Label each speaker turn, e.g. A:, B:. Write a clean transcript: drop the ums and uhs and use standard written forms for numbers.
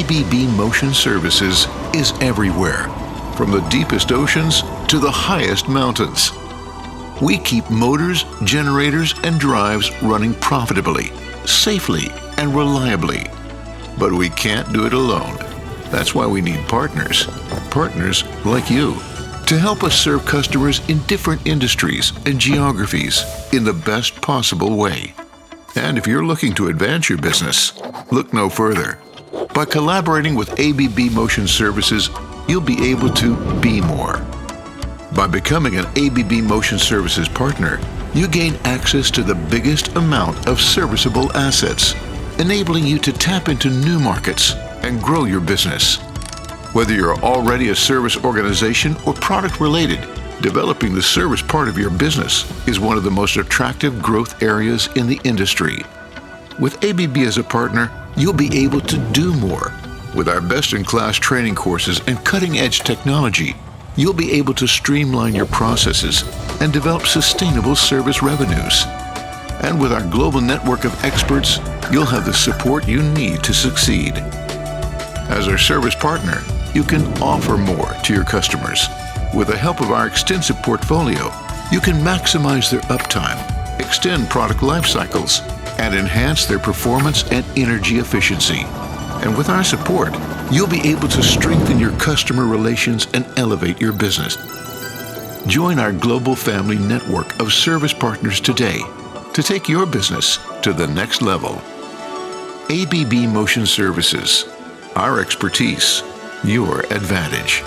A: ABB Motion Services is everywhere, from the deepest oceans to the highest mountains. We keep motors, generators, and drives running profitably, safely, and reliably. But we can't do it alone. That's why we need partners like you, to help us serve customers in different industries and geographies in the best possible way. And if you're looking to advance your business, look no further. By collaborating with ABB Motion Services, you'll be able to be more. By becoming an ABB Motion Services partner, you gain access to the biggest amount of serviceable assets, enabling you to tap into new markets and grow your business. Whether you're already a service organization or product-related, developing the service part of your business is one of the most attractive growth areas in the industry. With ABB as a partner, you'll be able to do more. With our best-in-class training courses and cutting-edge technology, you'll be able to streamline your processes and develop sustainable service revenues. And with our global network of experts, you'll have the support you need to succeed. As our service partner, you can offer more to your customers. With the help of our extensive portfolio, you can maximize their uptime, extend product life cycles, and enhance their performance and energy efficiency. And with our support, you'll be able to strengthen your customer relations and elevate your business. Join our global family network of service partners today to take your business to the next level. ABB Motion Services. Our expertise, your advantage.